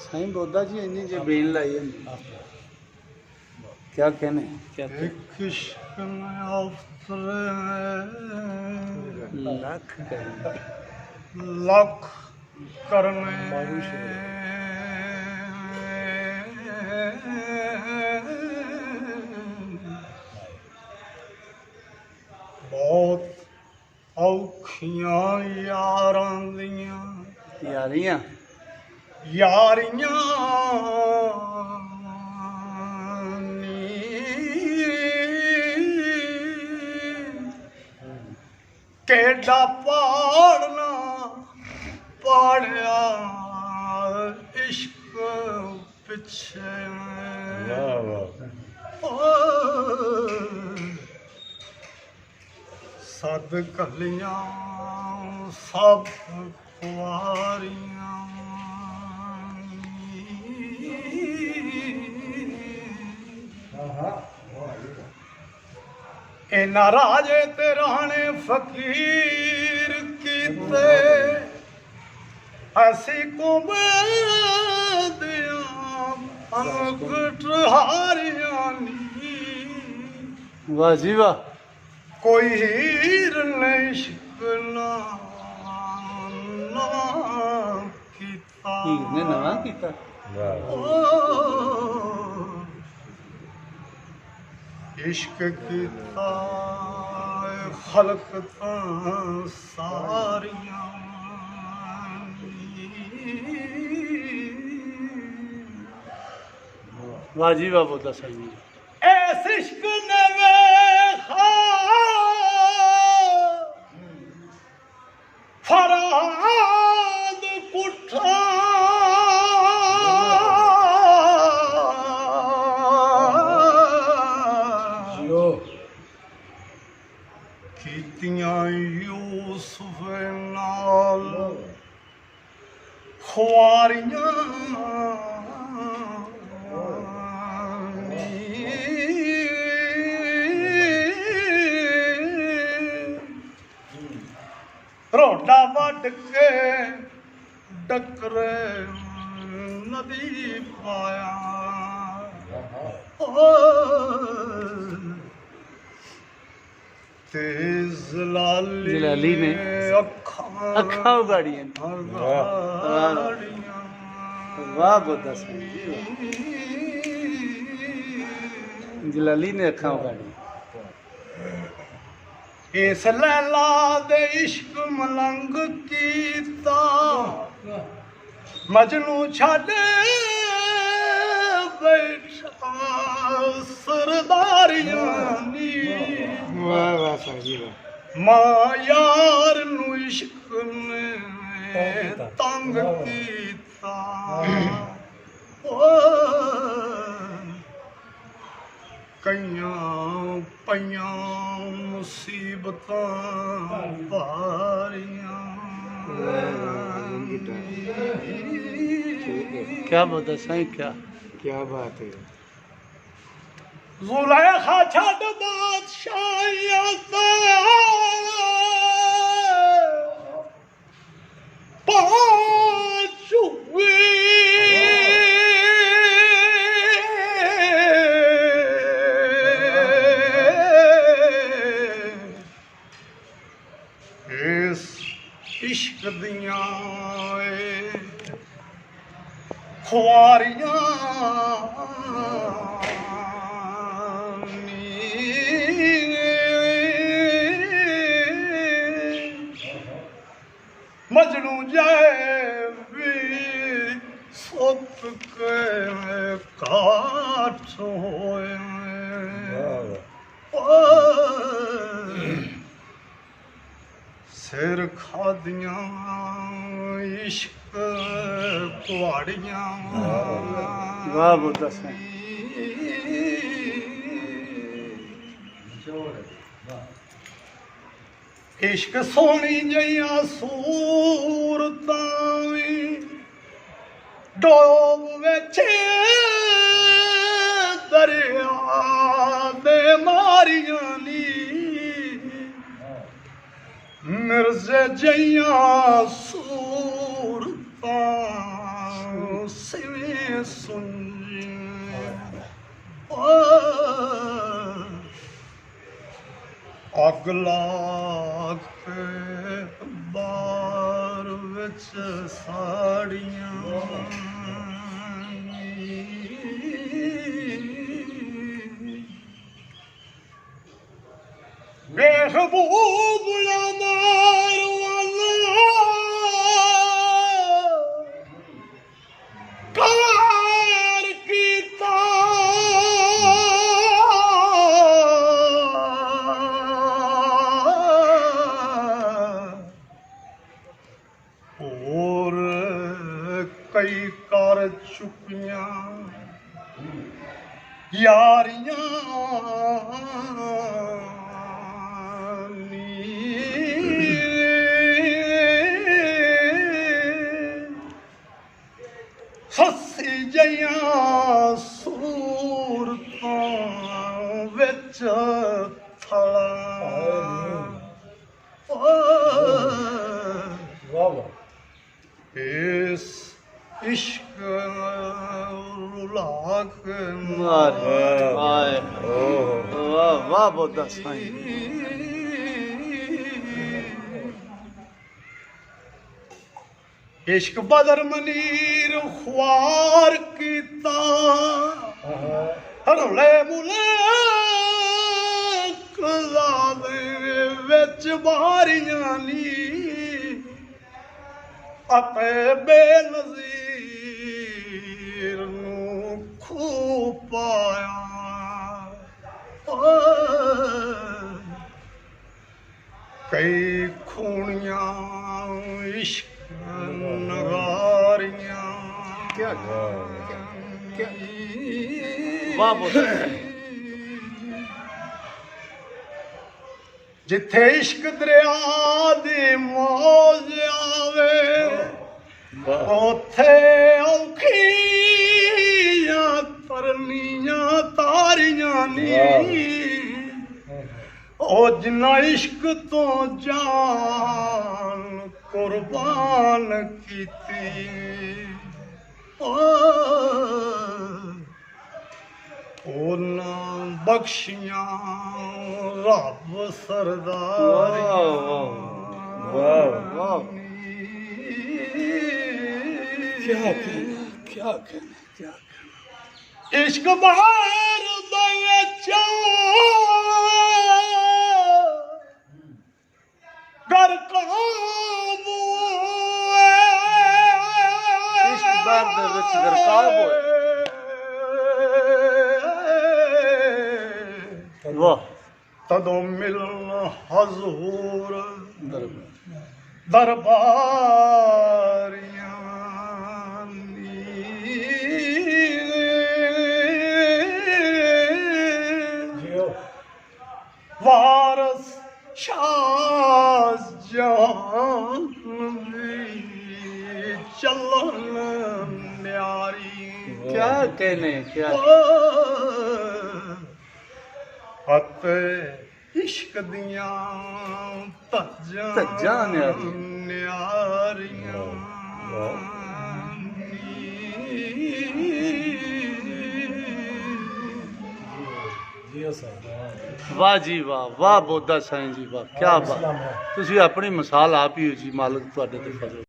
साईं बोधा जी इन्नी जो बेन लाई है क्या कहने क्या लख लख करने बहुत औखियां यारां दियां यारियां यारियां केड़ा पाड़ना पाड़िया इश्क पिछे सद गलियां सब खुआरियां इना राजे ते राणे फकीर कीते ऐसी कुमदियां हारियां वाह जी वाह कोई हीर ने इश्क ना कीता हीर ने नवा कीता इश्क कीता खलक सारियां वाह जी वाह बोधा साईं जी ऐस इश्क ने वेखा फराद कुठा कीतियां यूसुफ नाल खुआरियां रोडा वड के डकरे नदी पाया ते जलाली ने अखा उगाड़ी वाह बोधा साईं जी जलाली ने अखा उगाड़ी इस लैला दे इश्क मलंग कीता मजनू छड़े बैठा सरदारियां नी वाह वाह साईं जी वाह मां यार नू इश्क ने तंग कीता कईयां पईयां मुसीबतां भारियां क्या बोधा साईं क्या बात है ज़ुलेखा छड़ बादशाहियां ते पांच हुए इस इश्क दियां खुआरियां मजनू जाए भी सुत के काठ होए सिर खादियां इश्क कुआड़ियां वाह बोधा साईं इश्क सोनी जइया सूरतां डोब विच दरिया दे मारियां ਮਿਰਜ਼ੇ ਜਈਆਂ ਸੂਰਤਾਂ ਸਿਵੇਂ ਸੁਣੀਆਂ ਅੱਗ ਲਾਗ ਕੇ ਬਾਰ ਵਿੱਚ ਸਾੜੀਆਂ ਮਹਿਬੂਬ ਨਾ ਮਾਰਵਾਨਾ ਕਾਰ ਕੀਤਾ ਹੋਰ ਕਈ ਕਰ ਚੁੱਕੀਆਂ ਯਾਰੀਆਂ ਹੱਸੀ ਜਈਆਂ ਸੂਰਤਾਂ ਵਿੱਚ ਥਲਾ ਵਾਹ ਵਾਹ ਇਸ ਇਸ਼ਕ ਰੁਲਾ ਕੇ ਮਾਰੇ ਵਾਹ ਵਾਹ ਵਾਹ ਬੋਦਾ ਸਾਈਂ इश्क बदर मनीर ख्वार कीता हरले मुले कलादे विच बारियां नी अपे बेनज़ीर नू खू पाया कई खूनियां इश्क नगारियां क्या वाह बोदा जिथे इश्क दरिया दी मौज आवे उथे औखियां तरनियां तारियां नी ओ जिन्ना इश्क तो जान कुर्बान कीती ਉਹਨਾਂ ਬਖਸ਼ੀਆਂ ਰੱਬ ਸਰਦਾਰ वाह वाह क्या कहना इश्क बहार दे विच घर काबू इश्क बहार दे विच गरकाब होए वाह तदों मिलन हजूर दरबार दरबारियां वारस शाह जहान चलन न्यारी क्या कहने क्या हत इश्क दियां ਧੱਜਾਂ न्यारियां वाह जी वाह बोदा साईं जी वाह क्या बात ਤੁਸੀਂ ਆਪਣੀ ਮਿਸਾਲ ਆਪ ਹੀ ਹੋ ਜੀ ਮਾਲਕ ਤੁਹਾਡੇ ਤੇ ਫਜ਼ਲ